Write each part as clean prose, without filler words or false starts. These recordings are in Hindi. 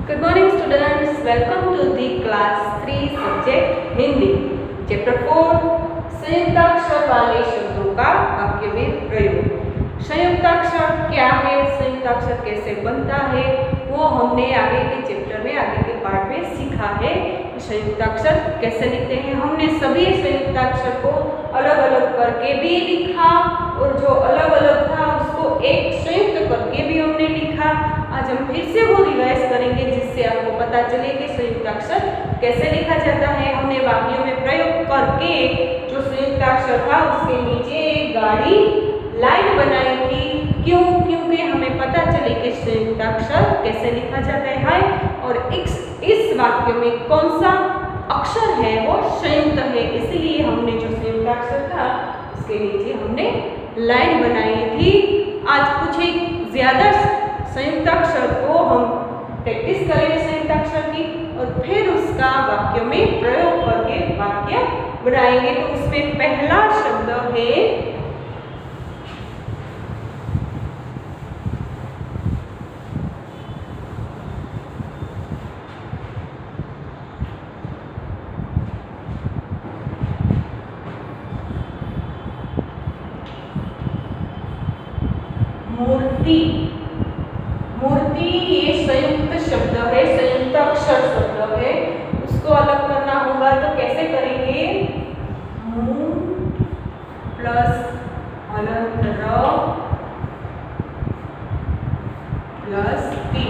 Good morning students, welcome to the class 3 subject Hindi chapter 4 संयुक्ताक्षर वाले शब्दों का वाक्य में प्रयोग। संयुक्ताक्षर क्या है, संयुक्ताक्षर कैसे बनता है, वो हमने आगे के चैप्टर में आगे के पार्ट में सीखा है। संयुक्ताक्षर कैसे लिखते हैं, हमने सभी संयुक्ताक्षर को अलग अलग करके भी लिखा और जो अलग अलग था उसको एक संयुक्त करके भी हमने लिखा। आज हम फिर से वो रिवाइज करेंगे जिससे आपको पता चले कि संयुक्ताक्षर कैसे लिखा जाता है। हमने वाक्यों में प्रयोग करके जो संयुक्ताक्षर था उसके नीचे एक गाढ़ी लाइन बनाई थी। क्यों? क्योंकि हमें पता चले कि संयुक्ताक्षर कैसे लिखा जाता है और इस वाक्य में कौन सा अक्षर है वो संयुक्त है, इसलिए हमने जो संयुक्ताक्षर था उसके नीचे हमने लाइन बनाई थी। आज कुछ एक ज्यादा संयुक्ताक्षर को हम प्रैक्टिस करेंगे संयुक्ताक्षर की और फिर उसका वाक्य में प्रयोग करके वाक्य बनाएंगे। तो उसमें पहला शब्द है मूर्ति। मूर्ति ये संयुक्त शब्द है, संयुक्त अक्षर शब्द है, उसको अलग करना होगा तो कैसे करेंगे? मू प्लस हलंत र प्लस ती।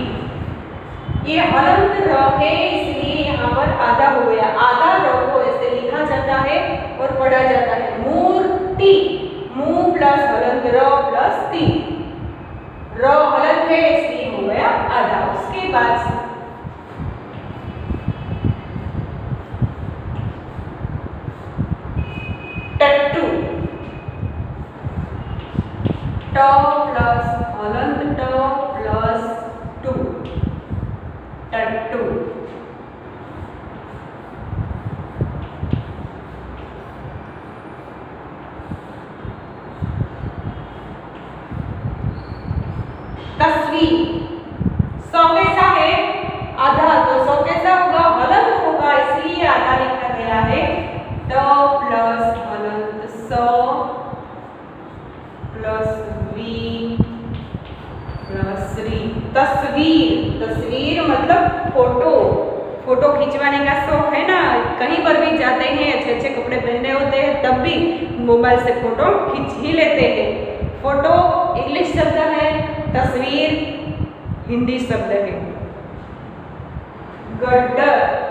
ये हलंत र है इसलिए यहाँ पर आधा हो गया, आधा र को ऐसे लिखा जाता है और पढ़ा जाता है मूर्ति। मू प्लस हलंत र प्लस ती, र हलंत है इसलिए हो गया आधा। उसके बाद टट्टू, ट प्लस हलंत ट प्लस टू, टट्टू। तस्वीर, सौ कैसा है? आधा, तो सौ कैसा होगा? हलंत होगा इसलिए आधा लिखा गया है। ट प्लस हलंत सौ प्लस वी प्लस री। तस्वीर, तस्वीर मतलब फोटो। फोटो खिंचवाने का शौक है ना, कहीं पर भी जाते हैं, अच्छे अच्छे कपड़े पहने होते हैं तब भी मोबाइल से फोटो खींच ही लेते हैं। फोटो इंग्लिश शब्द है, तस्वीर हिंदी शब्द है। गड्ढर,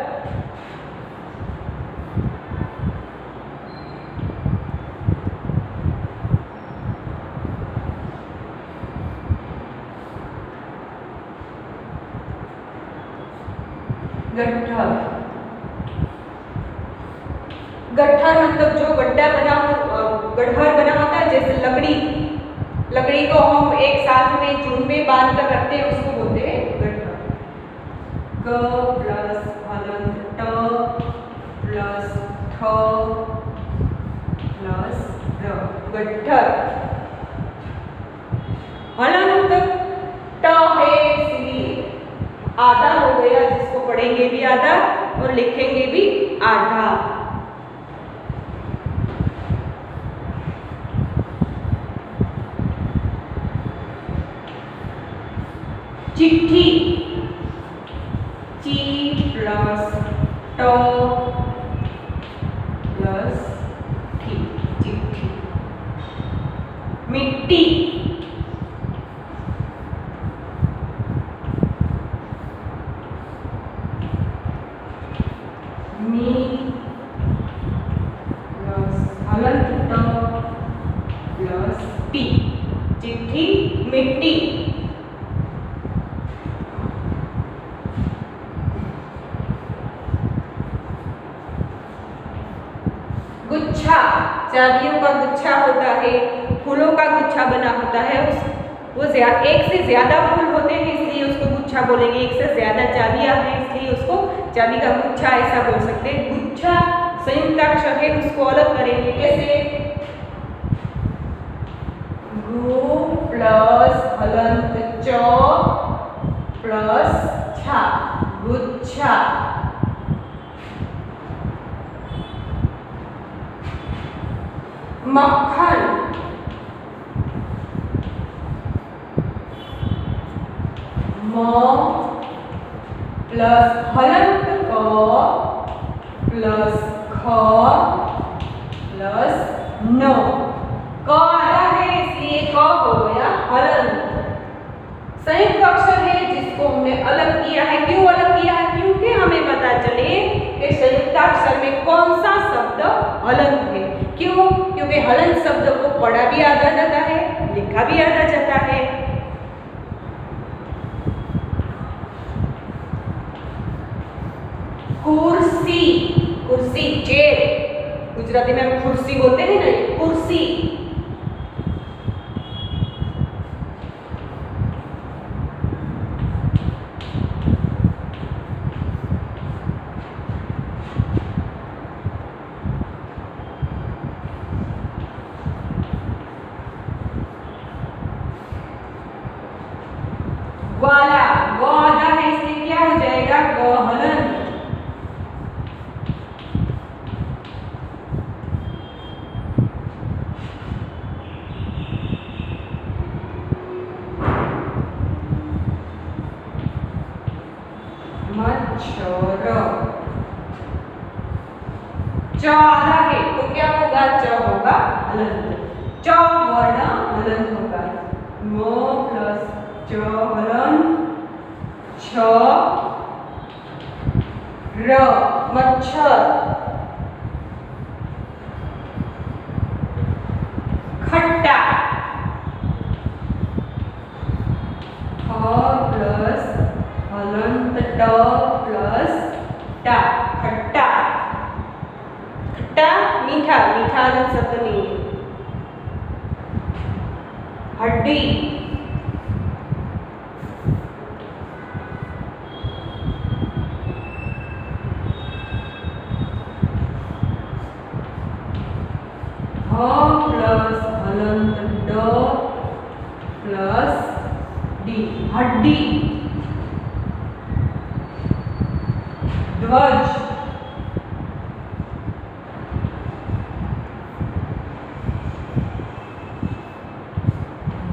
गड्ढर, गड्ढर मतलब जो गड्ढा बना, गड्ढर बना होता है जैसे लकड़ी, लकड़ी को हम एक साथ में झुंड में बांध कर रखते हैं उसको बोलते हैं गड्ढर। ग प्लस हलंत ट प्लस थ प्लस र, गड्ढर। हलंत ट है इसलिए आधा हो गया, जिसको पढ़ेंगे भी आधा और लिखेंगे भी आधा। चिट्ठी, ची प्लस ट प्लस ठी, चिट्ठी। मिट्टी, मी प्लस हलंत ट प्लस टी, चिट्ठी मिट्टी। गुच्छा, चाबियों का गुच्छा होता है, फूलों का गुच्छा बना होता है, वो एक से ज्यादा फूल होते हैं इसलिए उसको गुच्छा बोलेंगे। एक से ज्यादा चाबियां हैं इसलिए उसको चाबी का गुच्छा ऐसा बोल सकते हैं। गुच्छा संयुक्ताक्षर है, उसको अलग करेंगे कैसे? गु प्लस हलंत च प्लस छा। गुच्छा, मक्खन, म प्लस हलंत क प्लस ख प्लस न, क आया है इसलिए क हो गया हलंत। संयुक्त अक्षर है जिसको हमने अलग किया है। क्यों अलग किया है? क्योंकि हमें पता चले कि संयुक्ताक्षर में कौन सा शब्द हलंत है। क्यों? क्योंकि हलंत शब्द को पढ़ा भी आता जाता है, लिखा भी आता जाता है। कुर्सी, कुर्सी चेयर, गुजराती में हम कुर्सी बोलते हैं ना, कुर्सी। ग्वाला, ग आधा है इसलिए क्या हो जाएगा? गहलन। मच्छर, च आधा है तो क्या होगा? च होगा हलंत। च वर्ण हलंत होगा। म प्लस च हलंत, छ र मच्छर, खट्टा, ख प्लस हलंत ट प्लस टा, खट्टा। खट्टा मीठा, मीठा अलग शब्द नहीं है। हड्डी, ह प्लस हलंत ड प्लस डी, हड्डी। ध्वज,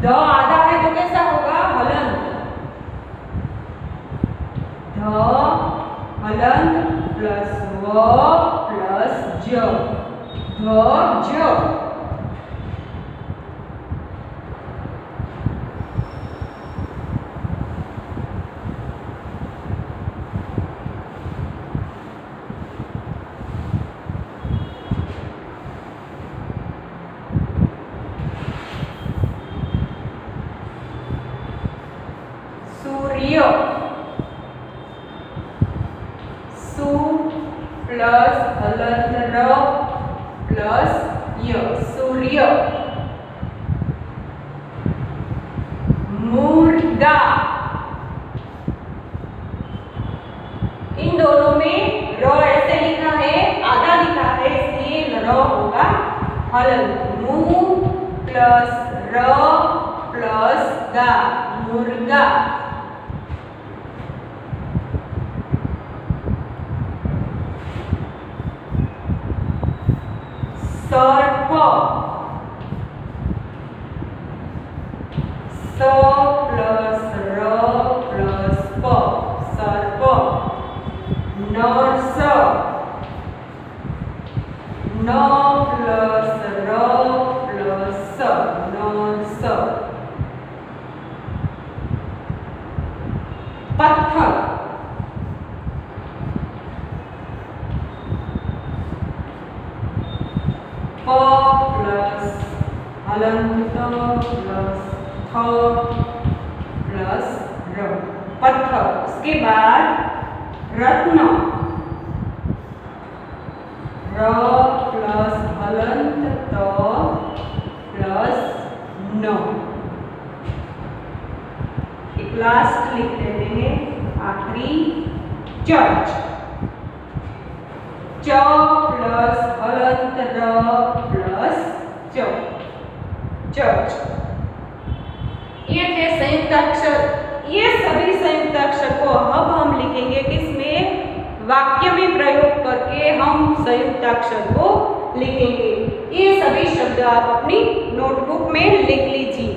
द आधा है तो कैसा होगा? हलंत। ध हलंत प्लस व प्लस ज, ध्वज। सूर्य, सु प्लस हलंत र प्लस य, सूर्य। मुर्गा, इन दोनों में र ऐसे लिखा है, आधा लिखा है इसलिए र होगा हलंत। मु प्लस र प्लस गा, मुर्गा। सर्प, स प्लस र प्लस प, सर्प। नर्स, न प्लस र प्लस स, नर्स। पत्थर, प प्लस हलंत प्लस थ प्लस र, पत्थर। उसके बाद रत्न, र प्लस हलंत त प्लस न। एक लास्ट लिख देते हैं, आखिरी, चर्च। च प्लस हलंत र प्लस च, चर्च। ये थे संयुक्ताक्षर। ये सभी संयुक्ताक्षर को अब हम लिखेंगे किस वाक्य में प्रयोग करके हम संयुक्ताक्षर को लिखेंगे। ये सभी शब्द आप अपनी नोटबुक में लिख लीजिए।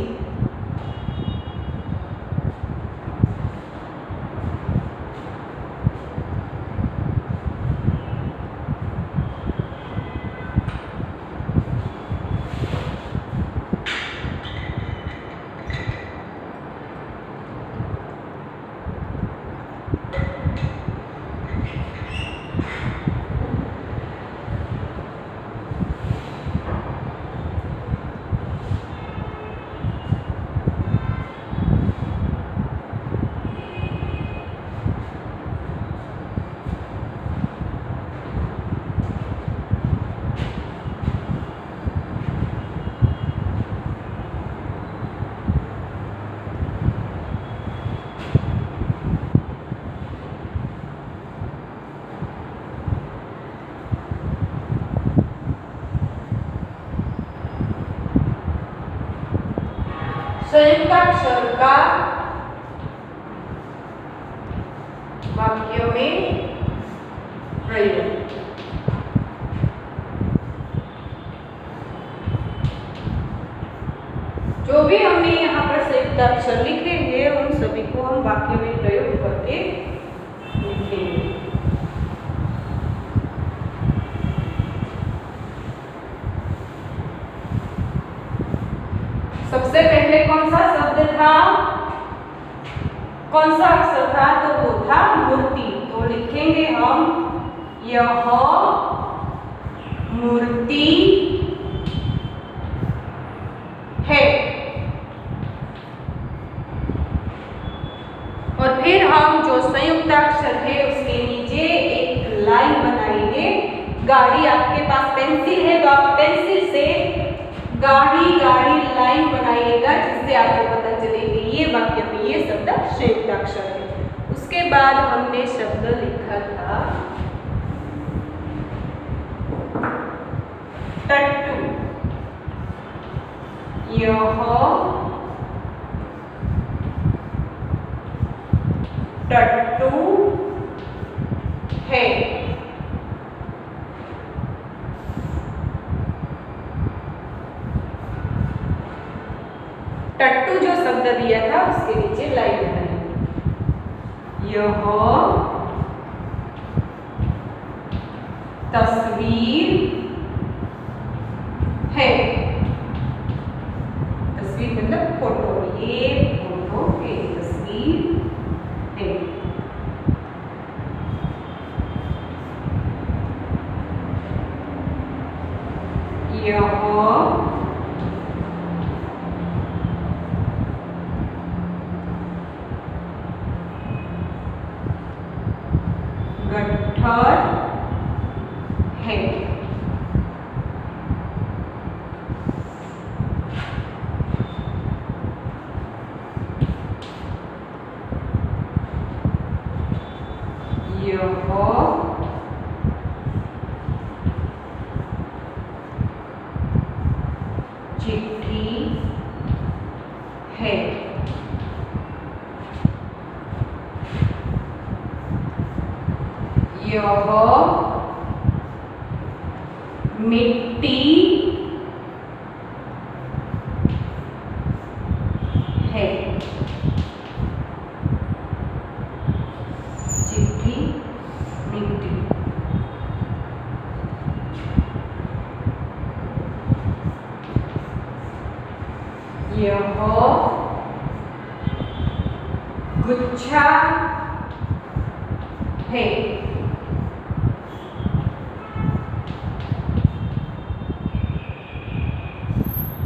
संयुक्ताक्षर का वाक्य में प्रयोग। जो भी हमने यहाँ पर संयुक्ताक्षर लिखे हैं उन सभी को हम वाक्य में प्रयोग करके लिखेंगे। सबसे पहले कौन सा शब्द था, कौन सा अक्षर था, तो वो था मूर्ति। तो लिखेंगे हम यह मूर्ति है। और फिर हम जो संयुक्ताक्षर है उसके नीचे एक लाइन बनाएंगे। गाड़ी, आपके पास पेंसिल है तो आप पेंसिल से गाड़ी गाड़ी लाइन बनाइएगा, जिससे आपको पता चले कि ये वाक्य में ये शब्द संयुक्ताक्षर है। उसके बाद हमने शब्द लिखा था टट्टू। यह टट्टू है। टट्टू जो शब्द दिया था उसके नीचे लाइन बनाएंगे। यह तस्वीर है। तस्वीर मतलब फोटो, ये फोटो है, तस्वीर है। यह गट्ठर है। यह चिट्ठी है। यह मिट्टी है। चिट्ठी, मिट्टी। यह गुच्छा है।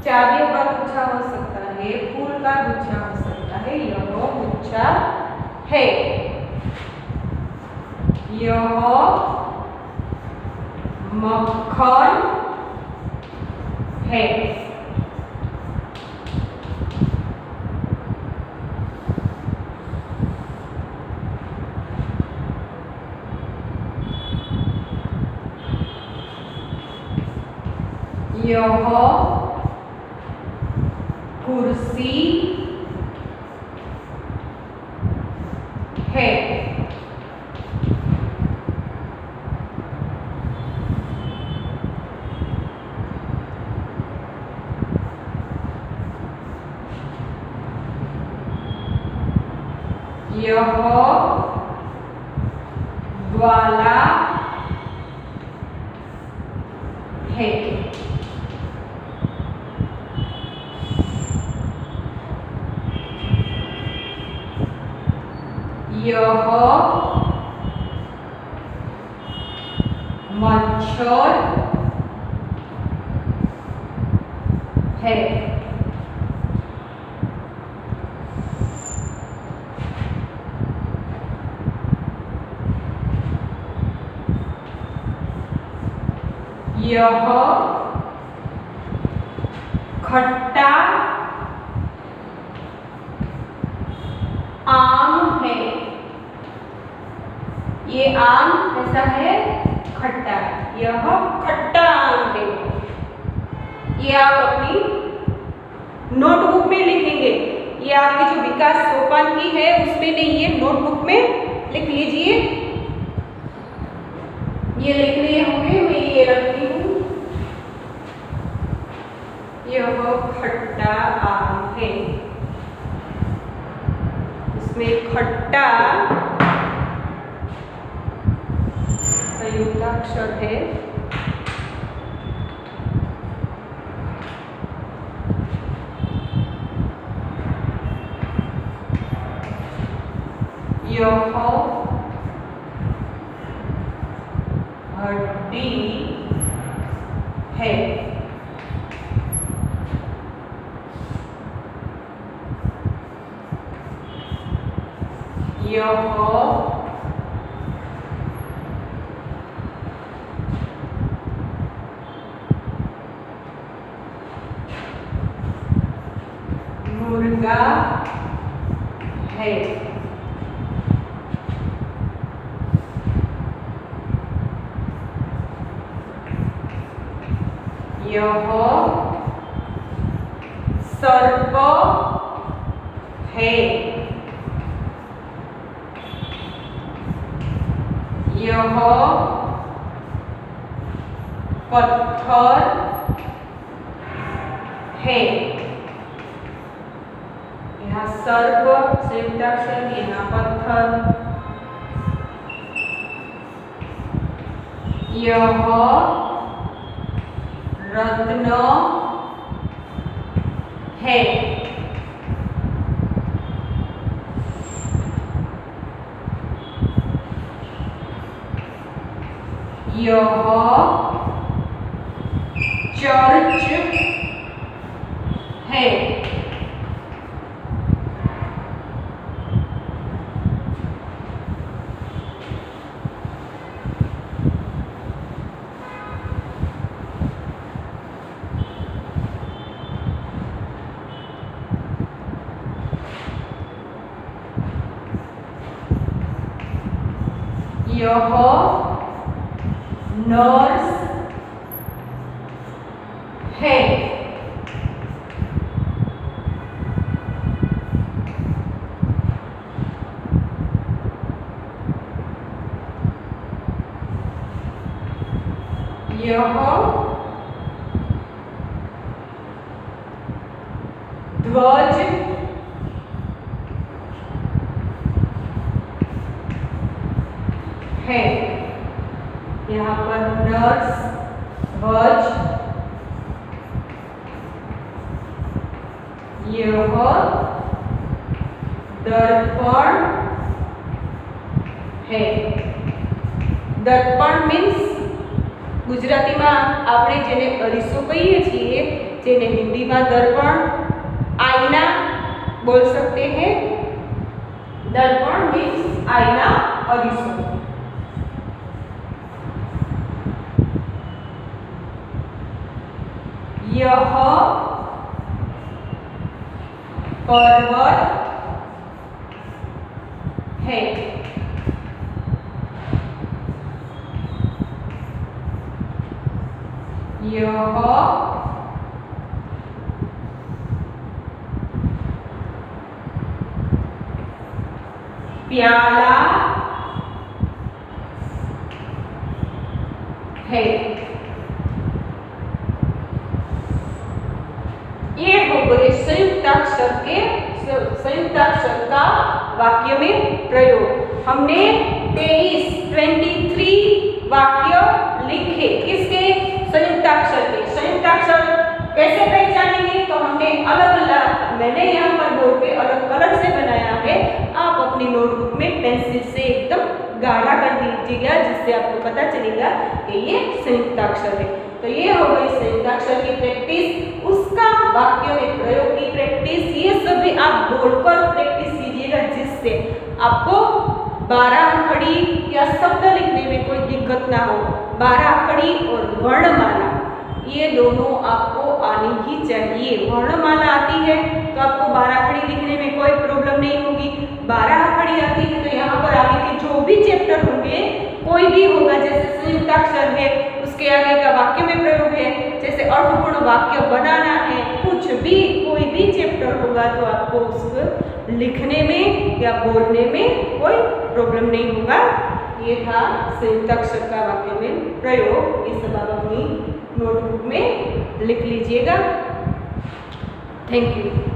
चाबियों का गुच्छा हो सकता है, फूल का गुच्छा हो सकता है। यह गुच्छा है। यह मक्खन है। यह कुर्सी है। यह ग्वाला है। यह मच्छर है। यह खट्टा आम है। ये आम कैसा है? खट्टा। यह खट्टा आम है। ये आप अपनी नोटबुक में लिखेंगे। ये आपकी जो विकास सोपान की है उसमें नहीं, ये नोटबुक में लिख लीजिए। ये लिख लिए होंगे, मैं ये रखती हूँ। यह खट्टा आम है। इसमें खट्टा संयुक्ताक्षर है। यह हड्डी है। यह मुर्गा है। यह सर्प है। यह पत्थर है। यहाँ सर्प संयुक्ताक्षर, यहाँ पत्थर। यह रत्न है। यह चर्च है। यह नर्स है। यह ध्वज है। यहाँ पर नर्स, ध्वज। यह दर्पण है। दर्पण मीन्स गुजराती में આપણે જેને અરીસો કહીએ છીએ, જેને हिंदी में दर्पण, आईना बोल सकते हैं। दर्पण मीन्स आईना, अरीसो। यह पर्वत है। यह प्याला है। ये हो गए संयुक्ताक्षर का वाक्य में प्रयोग। हमने 23 वाक्य लिखे, किसके? संयुक्ताक्षर के। संयुक्ताक्षर कैसे पहचानेंगे? तो हमने मैंने यहाँ पर बोर्ड पे अलग कलर से बनाया है, आप अपनी नोटबुक में पेंसिल से एकदम गाढ़ा कर दीजिएगा, जिससे आपको पता चलेगा कि ये संयुक्ताक्षर है। तो ये हो गई संयुक्ताक्षर की प्रैक्टिस, उसका वाक्य में प्रयोग की प्रैक्टिस। ये सभी आप बोलकर प्रैक्टिस कीजिएगा, जिससे आपको 12 खड़ी या शब्द लिखने में कोई दिक्कत ना हो। 12 खड़ी और वर्णमाला ये दोनों आपको आनी ही चाहिए। वर्णमाला आती है तो आपको 12 खड़ी लिखने में कोई प्रॉब्लम नहीं होगी। 12 खड़ी आती है तो यहाँ पर आगे के जो भी चैप्टर होंगे, कोई भी होगा, जैसे संयुक्ताक्षर है उसके आगे का वाक्य में प्रयोग है, जैसे अर्थपूर्ण वाक्य बनाना है, कुछ भी कोई भी चैप्टर होगा तो आपको उसको लिखने में या बोलने में कोई प्रॉब्लम नहीं होगा। ये था संयुक्ताक्षर का वाक्य में प्रयोग। ये सब आप अपनी नोटबुक में लिख लीजिएगा। Thank you.